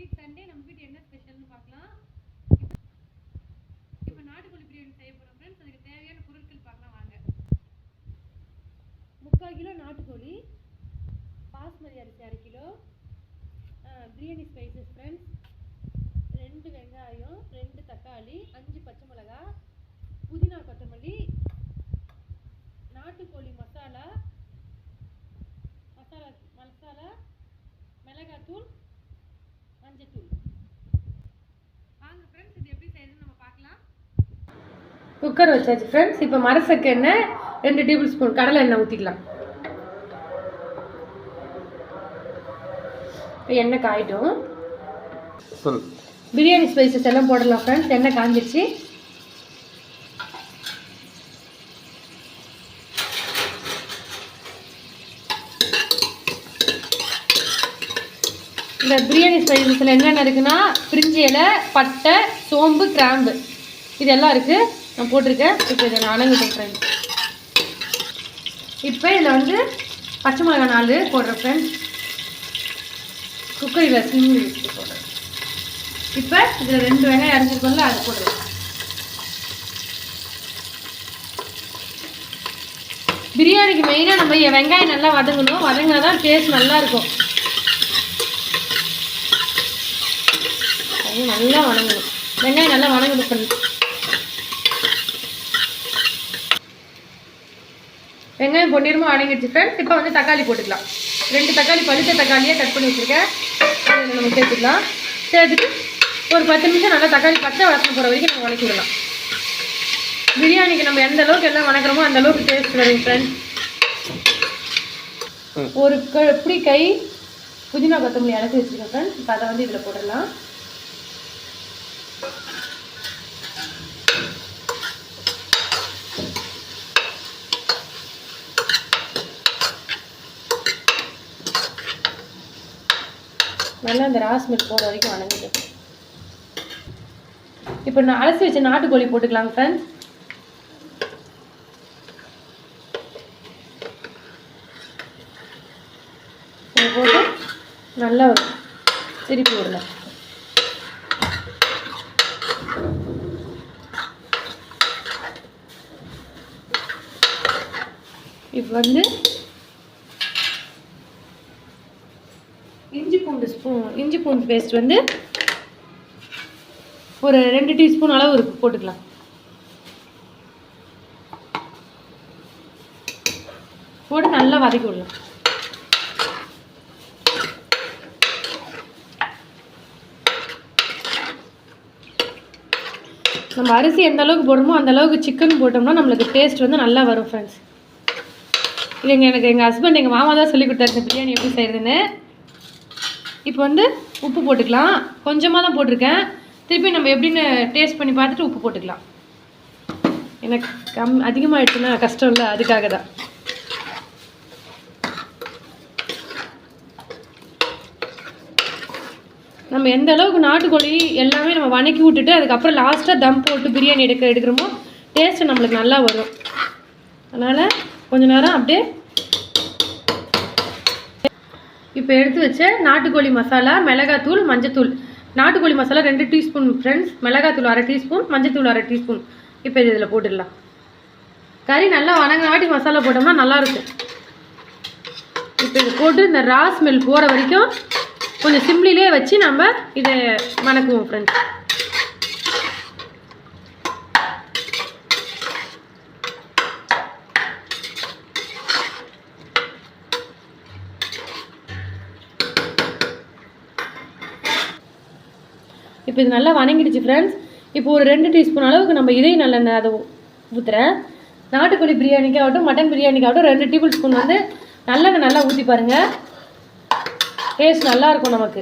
இன்னைக்கு சண்டே நம்ம வீட்டு என்ன ஸ்பெஷல்னு பார்க்கலாம். இப்போ நாட்டுக்கோழி பிரியாணி செய்ய போகிறோம் ஃப்ரெண்ட்ஸ். அதுக்கு தேவையான பொருட்கள் பார்க்கலாம் வாங்க. 3/4 கிலோ நாட்டுக்கோழி, பாஸ்மதி அரிசி 1/2 கிலோ, பிரியாணி ஸ்பைசஸ் ஃப்ரெண்ட்ஸ், 2 வெங்காயம், 2 தக்காளி, 5 பச்சை மிளகாய், புதினா கொத்தமல்லி, நாட்டுக்கோழி மசாலா, மிளகாத்தூள், மஞ்சத்தூள். வாங்க ஃப்ரெண்ட்ஸ் இது எப்படி செய்யணும்னு நம்ம பார்க்கலாம். குக்கர் வச்சாச்சு ஃப்ரெண்ட்ஸ். இப்போ மரசக்கு எண்ணெய் 2 டேபிள் ஸ்பூன் கடலை எண்ணெய் ஊற்றிக்கலாம். இப்போ எண்ணெய் காயிட்டும். பிரியாணி ஸ்பைசஸ் எல்லாம் போடலாம் ஃப்ரெண்ட்ஸ். எண்ணெய் காஞ்சிடுச்சு. இந்த பிரியாணி ஸ்பைசஸில் என்னென்ன இருக்குன்னா பிரிஞ்சி இலை, பட்டை, சோம்பு, கிராம்பு இதெல்லாம் இருக்குது. நான் போட்டிருக்கேன். இப்போ இதை நான் அணங்கு போட்டுறேன். இப்போ இதில் வந்து பச்சை மிளகாய் 4 போடுறேன் ஃப்ரெண்ட்ஸ். குக்கரில் சிம்மில் வச்சு போடுறேன். இப்போ இதில் 2 வெங்காயம் அரைஞ்சிருக்கோம்ல அது போடுறேன். பிரியாணிக்கு மெயினாக நம்ம வெங்காயம் நல்லா வதங்கணும். வதங்கினா தான் டேஸ்ட் நல்லாயிருக்கும். நல்லா வணங்கணும். வெங்காயம் நல்லா வணங்கணும் ஃப்ரெண்ட்ஸ். வெங்காயம் பொன்னிறமாக வணங்கிடுச்சு ஃப்ரெண்ட்ஸ். இப்போ வந்து தக்காளி போட்டுக்கலாம். 2 தக்காளி பழுத்த தக்காளியாக கட் பண்ணி வச்சுருக்கேன். அதில் நம்ம சேர்த்துக்கலாம். சேர்த்துட்டு ஒரு 10 நிமிஷம் நல்லா தக்காளி பச்சை வாசனை போகிற வரைக்கும் நம்ம வணக்கி விடலாம். பிரியாணிக்கு நம்ம எந்த அளவுக்கு எல்லாம் வணக்கிறோமோ அந்த அளவுக்கு டேஸ்ட் வரும் ஃப்ரெண்ட்ஸ். ஒரு இப்படி கை புதினா கொத்தமல்லி அரைச்சி வச்சுருக்கேன் ஃப்ரெண்ட்ஸ். இப்போ அதை வந்து இதில் போடலாம். நல்லா இந்த ராஸ்மெல் போகிற வரைக்கும் வணங்கிட்டு இப்போ நான் அலசி வச்ச நாட்டுக்கோழி போட்டுக்கலாம் ஃப்ரெண்ட்ஸ். போட்டு நல்லா திருப்பி விடலாம். இப்போ வந்து இஞ்சி பூண்டு பேஸ்ட் வந்து ஒரு 2 டீஸ்பூன் அளவு இருக்கு போட்டுக்கலாம். போட்டு நல்லா வதக்கி விடலாம். நம்ம அரிசி எந்த அளவுக்கு போடுறோமோ அந்த அளவுக்கு சிக்கன் போட்டோம்னா நம்மளுக்கு டேஸ்ட் வந்து நல்லா வரும் ஃப்ரெண்ட்ஸ். இது எனக்கு எங்கள் ஹஸ்பண்ட் எங்கள் மாமா தான் சொல்லி கொடுத்தாரு இந்த பிரியாணி எப்படி செய்கிறதுன்னு. இப்போ வந்து உப்பு போட்டுக்கலாம். கொஞ்சமாக தான் போட்டிருக்கேன். திருப்பி நம்ம எப்படின்னு டேஸ்ட் பண்ணி பார்த்துட்டு உப்பு போட்டுக்கலாம். எனக்கு அதிகமாகிடுச்சுன்னா கஷ்டம் இல்லை, அதுக்காக தான். நம்ம எந்த அளவுக்கு நாட்டுக்கோழி எல்லாமே நம்ம வணக்கி விட்டுட்டு அதுக்கப்புறம் லாஸ்ட்டாக தம் போட்டு பிரியாணி எடுக்கிறோமோ டேஸ்ட்டு நம்மளுக்கு நல்லா வரும். அதனால் கொஞ்ச நேரம் அப்படியே இப்போ எடுத்து வச்ச நாட்டுக்கோழி மசாலா, மிளகாத்தூள், மஞ்சத்தூள். நாட்டுக்கோழி மசாலா 2 டீஸ்பூன் ஃப்ரெண்ட்ஸ். மிளகாத்தூள் 1/2 டீஸ்பூன், மஞ்சத்தூள் 1/2 டீஸ்பூன். இப்போ இதில் போட்டுடலாம். கறி நல்லா வணங்கினாட்டி மசாலா போட்டோம்னா நல்லாயிருக்கும். இப்போ இது போட்டு இந்த ரா ஸ்மெல் போகிற வரைக்கும் கொஞ்சம் சிம்லிலே வச்சு நம்ம இதை வணக்குவோம் ஃப்ரெண்ட்ஸ். இப்போ இது நல்லா வணங்கிடுச்சு ஃப்ரெண்ட்ஸ். இப்போ ஒரு 2 டீஸ்பூன் அளவுக்கு நம்ம இதே நல்லெண்ணெய் அதை ஊற்றுறேன். நாட்டுக்கோழி பிரியாணிக்காகட்டும் மட்டன் பிரியாணிக்காகட்டும் 2 டேபிள் ஸ்பூன் வந்து நல்லெண்ணெய் நல்லா ஊற்றி பாருங்கள். டேஸ்ட் நல்லாயிருக்கும் நமக்கு.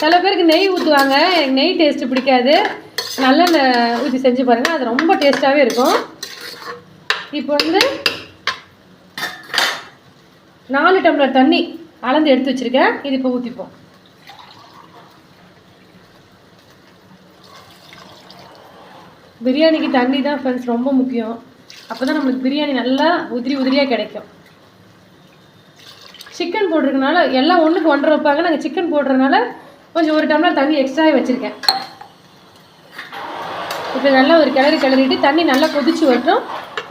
சில பேருக்கு நெய் ஊற்றுவாங்க. எனக்கு நெய் டேஸ்ட்டு பிடிக்காது. நல்லெண்ணெய் ஊற்றி செஞ்சு பாருங்கள், அது ரொம்ப டேஸ்ட்டாகவே இருக்கும். இப்போ வந்து 4 டம்ளர் தண்ணி அளந்து எடுத்து வச்சுருக்கேன். இது இப்போ ஊற்றிப்போம். பிரியாணிக்கு தண்ணி தான் ஃப்ரெண்ட்ஸ் ரொம்ப முக்கியம். அப்போ தான் நம்மளுக்கு பிரியாணி நல்லா உதிரியாக கிடைக்கும். சிக்கன் போட்டிருக்கனால எல்லாம் ஒன்றுக்கு 1.5 வைப்பாங்க. நாங்கள் சிக்கன் போடுறதுனால கொஞ்சம் 1 டம்ளர் தண்ணி எக்ஸ்ட்ராவே வச்சுருக்கேன். இப்போ நல்லா ஒரு கிளறிட்டு தண்ணி நல்லா கொதிச்சு வரட்டும்.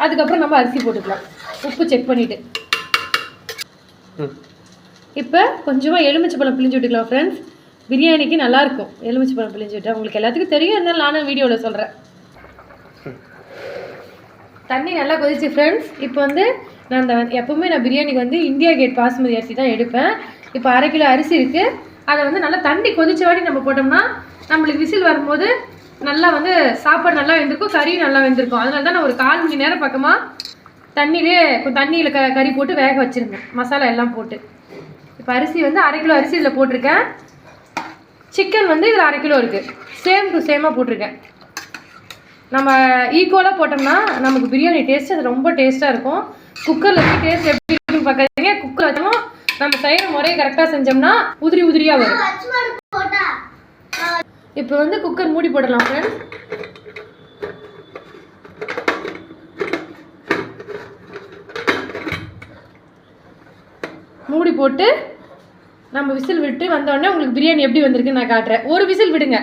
அதுக்கப்புறம் நம்ம அரிசி போட்டுக்கலாம், உப்பு செக் பண்ணிவிட்டு. இப்போ கொஞ்சமாக எலுமிச்சைப்பழம் பிழிஞ்சு விட்டுக்கலாம் ஃப்ரெண்ட்ஸ். பிரியாணிக்கு நல்லாயிருக்கும் எலுமிச்சைப்பழம் பிழிஞ்சு விட்டா. உங்களுக்கு எல்லாத்துக்கும் தெரியும், இருந்தாலும் நானும் வீடியோவில் சொல்கிறேன். தண்ணி நல்லா கொதிச்சு ஃப்ரெண்ட்ஸ். இப்போ வந்து நான் எப்போவுமே பிரியாணிக்கு வந்து இந்தியா கேட் பாஸ்மதி அரிசி தான் எடுப்பேன். இப்போ 1/2 கிலோ அரிசி இருக்குது. அதை வந்து நல்லா தண்ணி கொதிச்ச வாட்டி நம்ம போட்டோம்னா நம்மளுக்கு விசில் வரும்போது நல்லா வந்து சாப்பாடு நல்லா வெந்திருக்கும், கறியும் நல்லா வெந்திருக்கும். அதனால தான் நான் ஒரு 1/4 மணி நேரம் பக்கமாக தண்ணியில் கறி போட்டு வேக வச்சுருந்தேன், மசாலா எல்லாம் போட்டு. இப்போ அரிசி வந்து 1/2 கிலோ அரிசி இதில் போட்டிருக்கேன். சிக்கன் வந்து இதில் 1/2 கிலோ இருக்குது. சேம் டு சேமாக போட்டிருக்கேன். நம்ம ஈக்குவலாக போட்டோம்னா நமக்கு பிரியாணி டேஸ்ட்டு அது ரொம்ப டேஸ்ட்டாக இருக்கும். குக்கரில் வச்சு டேஸ்ட் எப்படி இருக்குன்னு பார்க்காதீங்க. குக்கர் வச்சோம் நம்ம செய்கிற முறையை கரெக்டாக செஞ்சோம்னா உதிரியாக வரும். இப்போ வந்து குக்கர் மூடி போடலாம் ஃப்ரெண்ட்ஸ். மூடி போட்டு நம்ம விசில் விட்டு வந்தோடனே உங்களுக்கு பிரியாணி எப்படி வந்திருக்குன்னு நான் காட்டுறேன். ஒரு விசில் விடுங்க.